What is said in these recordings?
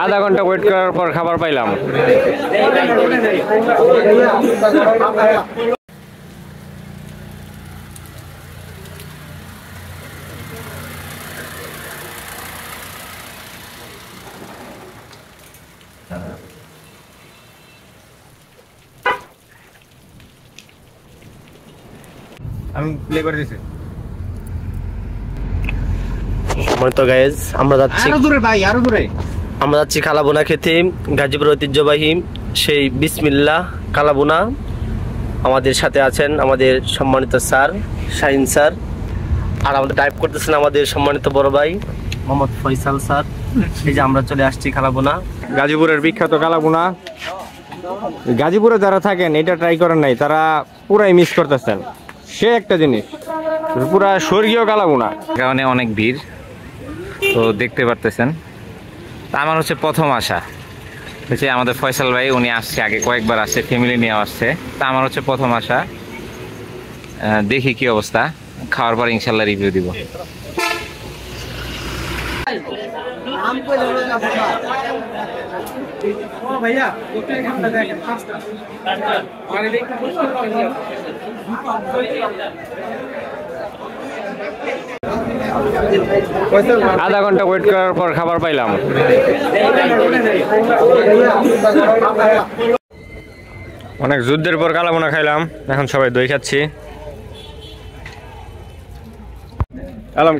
আধা ঘন্টা ওয়েট করার পর খাবার পাইলাম। আমি প্লে করে দিছি। তো গাইজ আমরা যাচ্ছি আরো দূরে ভাই, আরো দূরে। আমরা যাচ্ছি কালাবোনা খেতে, গাজীপুর ঐতিহ্যবাহী সেই বিসমিল্লাহ কালাবোনা। আমাদের সাথে আছেন আমাদের সম্মানিত স্যার শাহিন স্যার, আর আমাদের টাইপ করতেছেন আমাদের সম্মানিত বড় ভাই মোহাম্মদ ফয়সাল স্যার। এই যে আমরা চলে আসছি কালাবোনা, গাজীপুরের বিখ্যাত কালাবোনা। গাজীপুরে যারা থাকেন এটা ট্রাই করেন নাই, তারা পুরাই মিস করতেছেন। সে একটা জিনিস, পুরা স্বর্গীয় কালাবোনা। কারণে অনেক ভিড় তো দেখতে পারতেছেন। আমার হচ্ছে প্রথম আসা, হচ্ছে আমাদের ফয়সাল ভাই, উনি আসছে আগে কয়েকবার আসছে, ফ্যামিলি নিয়ে আসছে। তা আমার হচ্ছে প্রথম আসা, দেখি কি অবস্থা, খাওয়ার পর ইনশাল্লাহ রিভিউ দিব। আধা ঘন্টা ওয়েট করার পর খাবার পাইলাম। অনেক যুদ্ধের পর কালাবোনা খাইলাম, এখন সবাই দই খাচ্ছি।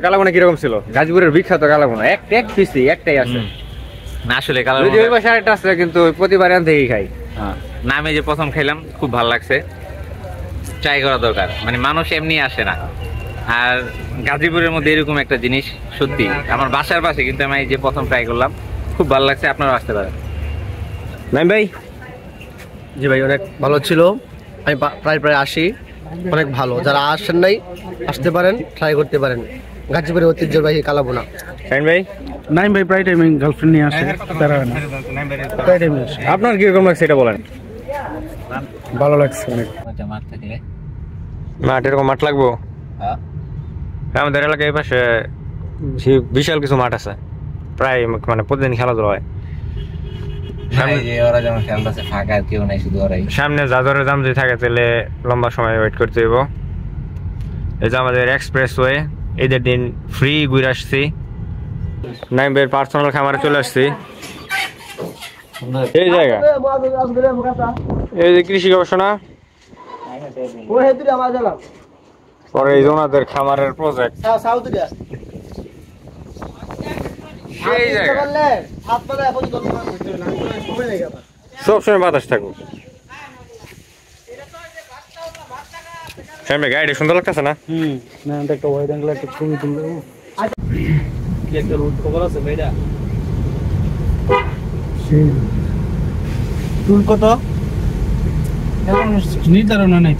কালাবোনা কিরকম ছিল? গাজীপুরের বিখ্যাত কালাবোনা, একটাই আছে না আসলে আরেকটা আছে, কিন্তু প্রতিবার এখান থেকেই খাই। নামে যে প্রথম খাইলাম, খুব ভালো লাগছে, ট্রাই করা দরকার। মানে মানুষ এমনি আসে না, আর গাজীপুরের মধ্যে এরকম একটা জিনিস সত্যি আমার বাসার পাশে, কিন্তু আমি যে প্রথম ট্রাই করলাম, খুব ভালো লাগছে। আপনারা আসতে পারেন। নাই ভাই? জি ভাই, অনেক ভালো ছিল। আমি প্রায় আসি, অনেক ভালো। যারা আসেন নাই আসতে পারেন, ট্রাই করতে পারেন গাজীপুরের ঐতিহ্যবাহী কালাবোনা। শাহিন ভাই? নাইম ভাই প্রায় টাইম গার্লফ্রেন্ড নিয়ে আসে, প্রায় টাইম আসে। আপনার কিরকম লাগছে এটা বলেন। ভালো লাগছে অনেক। মাঠ থাকলে মাঠ, এরকম মাঠ লাগবো। আমাদের এলাকায় এই পাশে বিশাল কিছু মাঠ আছে, প্রায় মানে প্রতিদিন খেলাধুলা হয়। সামনে জাদরের দাম যদি থাকে তাহলে লম্বা সময় ওয়েট করতে হইব। এই যে আমাদের এক্সপ্রেস ওয়ে, ঈদের দিন ফ্রি ঘুরে আসছি। নাইম ভাইয়ের পার্সোনাল খামারে চলে আসছি। এই জায়গা, এই যে কৃষি গবেষণা, পরে এই যে ওনাদের খামারের প্রজেক্ট। সবসময় বাতাস থাকুক। সামনে গাড়ি সুন্দর লাগতেছে না? না একটা ওয়াইড অ্যাঙ্গেল একটা ছবি তুললে একটা রুট খবর আছে ভাইরা। টুল কত নির্ধারণ নাই।